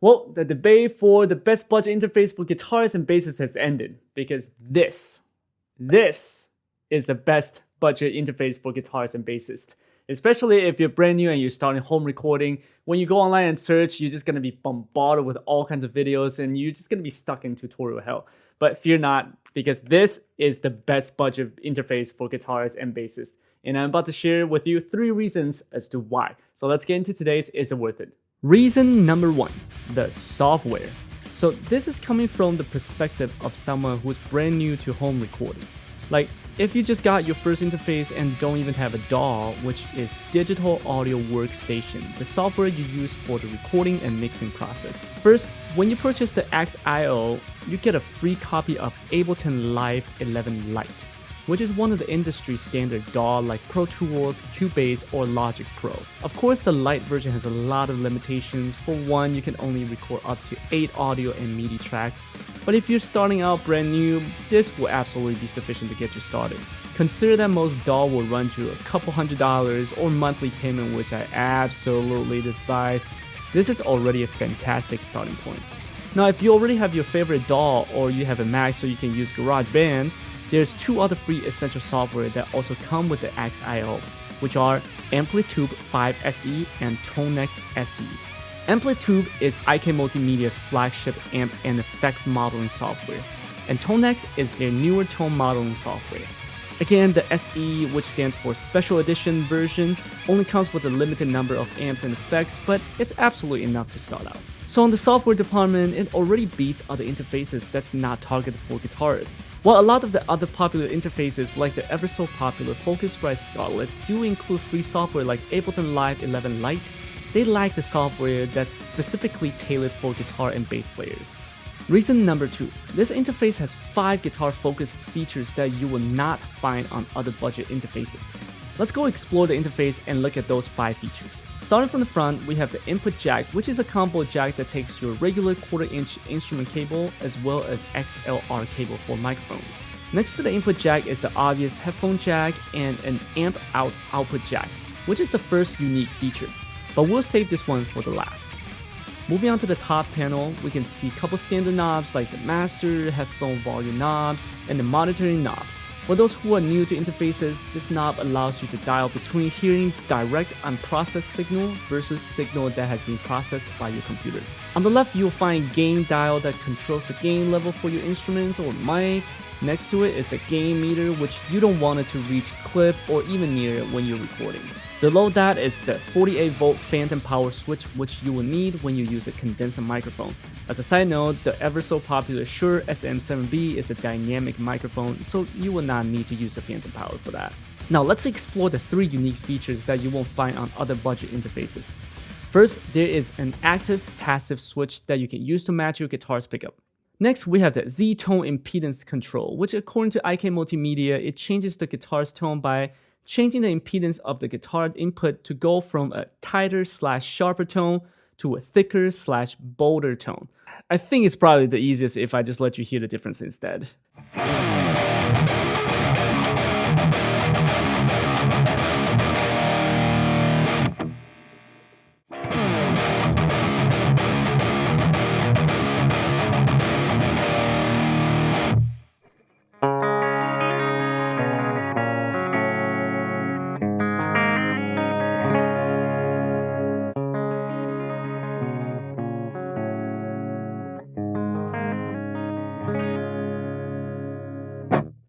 Well, the debate for the best budget interface for guitarists and bassists has ended because this is the best budget interface for guitarists and bassists. Especially if you're brand new and you're starting home recording. When you go online and search, you're just gonna be bombarded with all kinds of videos and you're just gonna be stuck in tutorial hell. But fear not, because this is the best budget interface for guitarists and bassists. And I'm about to share with you 3 reasons as to why. So let's get into today's Is It Worth It? Reason number 1, the software. So this is coming from the perspective of someone who's brand new to home recording. Like, if you just got your first interface and don't even have a DAW, which is Digital Audio Workstation, the software you use for the recording and mixing process. First, when you purchase the XIO, you get a free copy of Ableton Live 11 Lite, which is one of the industry standard DAW like Pro Tools, Cubase, or Logic Pro. Of course, the Lite version has a lot of limitations. For one, you can only record up to 8 audio and MIDI tracks, but if you're starting out brand new, this will absolutely be sufficient to get you started. Consider that most DAW will run you a couple $100 or monthly payment, which I absolutely despise. This is already a fantastic starting point. Now, if you already have your favorite DAW or you have a Mac so you can use GarageBand, there's 2 other free essential software that also come with the XIO, which are Amplitude 5 SE and ToneX SE. Amplitude is IK Multimedia's flagship amp and effects modeling software, and ToneX is their newer tone modeling software. Again, the SE, which stands for Special Edition version, only comes with a limited number of amps and effects, but it's absolutely enough to start out. So in the software department, it already beats other interfaces that's not targeted for guitarists. While a lot of the other popular interfaces like the ever so popular Focusrite Scarlett do include free software like Ableton Live 11 Lite, they lack the software that's specifically tailored for guitar and bass players. Reason number 2, this interface has 5 guitar-focused features that you will not find on other budget interfaces. Let's go explore the interface and look at those 5 features. Starting from the front, we have the input jack, which is a combo jack that takes your regular 1/4-inch instrument cable as well as XLR cable for microphones. Next to the input jack is the obvious headphone jack and an amp out output jack, which is the first unique feature, but we'll save this one for the last. Moving on to the top panel, we can see a couple standard knobs like the master, headphone volume knobs, and the monitoring knob. For those who are new to interfaces, this knob allows you to dial between hearing direct unprocessed signal versus signal that has been processed by your computer. On the left, you'll find gain dial that controls the gain level for your instruments or mic. Next to it is the gain meter, which you don't want it to reach clip or even near it when you're recording. Below that is the 48-volt phantom power switch, which you will need when you use a condenser microphone. As a side note, the ever so popular Shure SM7B is a dynamic microphone, so you will not need to use a phantom power for that. Now let's explore the 3 unique features that you won't find on other budget interfaces. First, there is an active passive switch that you can use to match your guitar's pickup. Next, we have the Z-tone impedance control, which according to IK Multimedia, it changes the guitar's tone by changing the impedance of the guitar input to go from a tighter/sharper tone to a thicker/bolder tone. I think it's probably the easiest if I just let you hear the difference instead.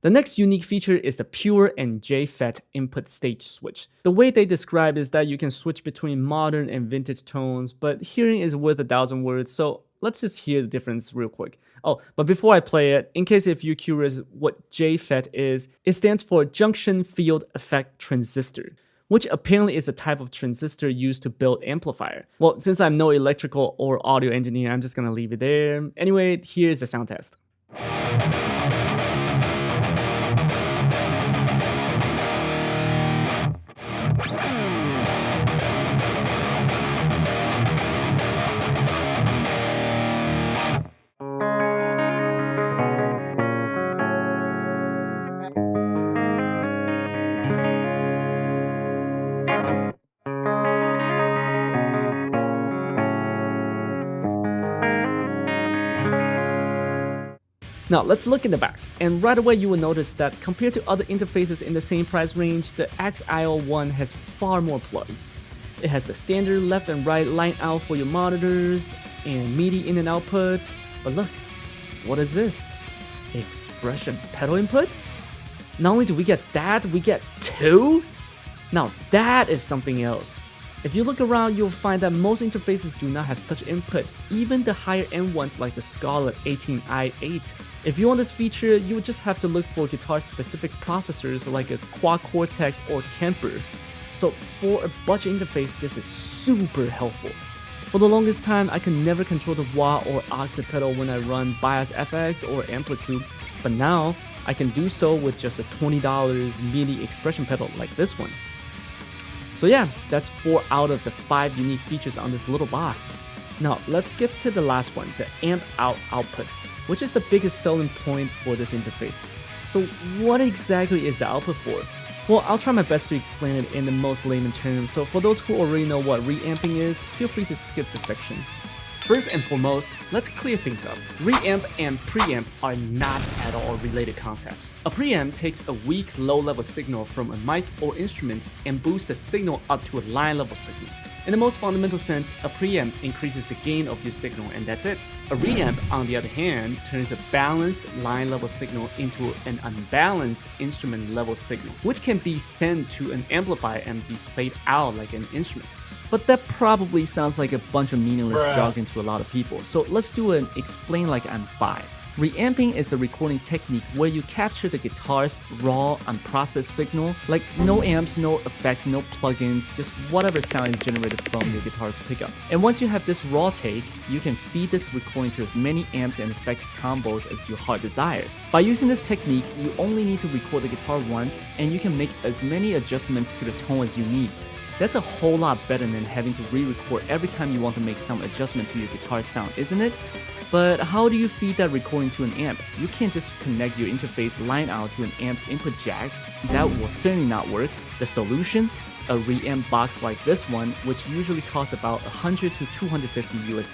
The next unique feature is the pure and JFET input stage switch. The way they describe is that you can switch between modern and vintage tones, but hearing is worth 1,000 words, so let's just hear the difference real quick. Oh, but before I play it, in case if you're curious what JFET is, it stands for Junction Field Effect Transistor, which apparently is a type of transistor used to build amplifier. Well, since I'm no electrical or audio engineer, I'm just gonna leave it there. Anyway, here's the sound test. Now let's look in the back, and right away you will notice that compared to other interfaces in the same price range, the XIO1 has far more plugs. It has the standard left and right line out for your monitors, and MIDI in and output, but look, what is this? Expression pedal input? Not only do we get that, we get two? Now that is something else. If you look around, you'll find that most interfaces do not have such input, even the higher end ones like the Scarlett 18i8. If you want this feature, you would just have to look for guitar-specific processors like a Quad Cortex or Kemper. So for a budget interface, this is super helpful. For the longest time, I could never control the wah or octa pedal when I run Bias FX or Amplitude, but now I can do so with just a $20 MIDI expression pedal like this one. So yeah, that's 4 out of the 5 unique features on this little box. Now let's get to the last one, the amp out output, which is the biggest selling point for this interface. So what exactly is the output for? Well, I'll try my best to explain it in the most layman terms, so for those who already know what reamping is, feel free to skip this section. First and foremost, let's clear things up. Reamp and preamp are not at all related concepts. A preamp takes a weak low-level signal from a mic or instrument and boosts the signal up to a line-level signal. In the most fundamental sense, a preamp increases the gain of your signal and that's it. A reamp, on the other hand, turns a balanced line-level signal into an unbalanced instrument-level signal, which can be sent to an amplifier and be played out like an instrument. But that probably sounds like a bunch of meaningless jargon to a lot of people, so let's do an explain like I'm 5. Reamping is a recording technique where you capture the guitar's raw, unprocessed signal, like no amps, no effects, no plugins, just whatever sound is generated from your guitar's pickup. And once you have this raw take, you can feed this recording to as many amps and effects combos as your heart desires. By using this technique, you only need to record the guitar once, and you can make as many adjustments to the tone as you need. That's a whole lot better than having to re-record every time you want to make some adjustment to your guitar sound, isn't it? But how do you feed that recording to an amp? You can't just connect your interface line out to an amp's input jack. That will certainly not work. The solution? A reamp box like this one, which usually costs about $100 to $250 US.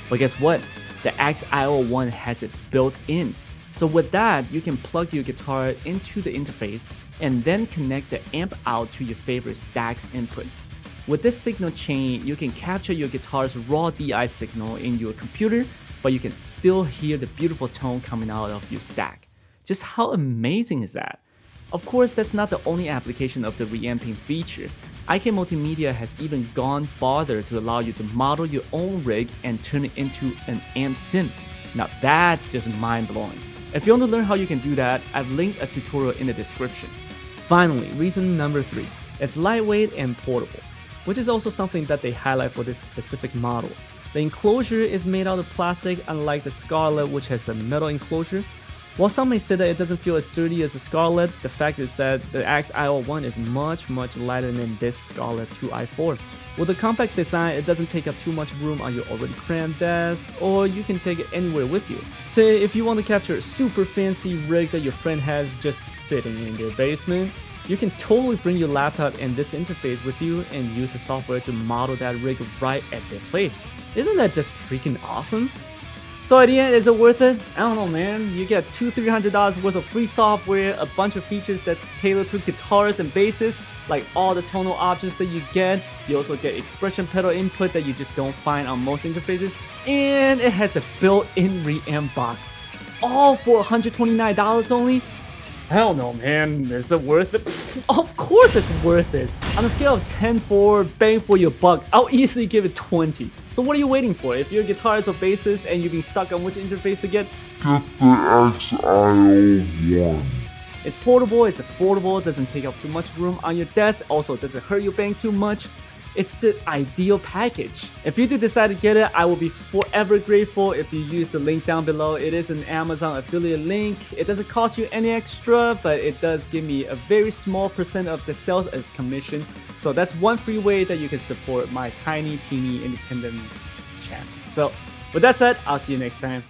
But guess what? The XIO1 has it built in. So with that, you can plug your guitar into the interface and then connect the amp out to your favorite stack's input. With this signal chain, you can capture your guitar's raw DI signal in your computer, but you can still hear the beautiful tone coming out of your stack. Just how amazing is that? Of course, that's not the only application of the reamping feature. IK Multimedia has even gone farther to allow you to model your own rig and turn it into an amp sim. Now that's just mind-blowing. If you want to learn how you can do that, I've linked a tutorial in the description. Finally, reason number 3. It's lightweight and portable, which is also something that they highlight for this specific model. The enclosure is made out of plastic, unlike the Scarlett, which has a metal enclosure. While some may say that it doesn't feel as sturdy as the Scarlett, the fact is that the XIO1 is much lighter than this Scarlett 2i4. With a compact design, it doesn't take up too much room on your already cramped desk, or you can take it anywhere with you. Say if you want to capture a super fancy rig that your friend has just sitting in their basement, you can totally bring your laptop and this interface with you and use the software to model that rig right at their place. Isn't that just freaking awesome? So at the end, is it worth it? I don't know, man. You get $200-300 worth of free software, a bunch of features that's tailored to guitarists and bassists, like all the tonal options that you get. You also get expression pedal input that you just don't find on most interfaces, and it has a built-in reamp box. All for $129 only? Hell no, man. Is it worth it? Pfft, of course it's worth it. On a scale of 10 for bang for your buck, I'll easily give it 20. So what are you waiting for? If you're a guitarist or bassist and you've been stuck on which interface to get the XIO1. It's portable, it's affordable, doesn't take up too much room on your desk, also doesn't hurt your bank too much. It's the ideal package. If you do decide to get it, I will be forever grateful if you use the link down below. It is an Amazon affiliate link. It doesn't cost you any extra, but it does give me a very small % of the sales as commission. So that's one free way that you can support my tiny, teeny, independent channel. So with that said, I'll see you next time.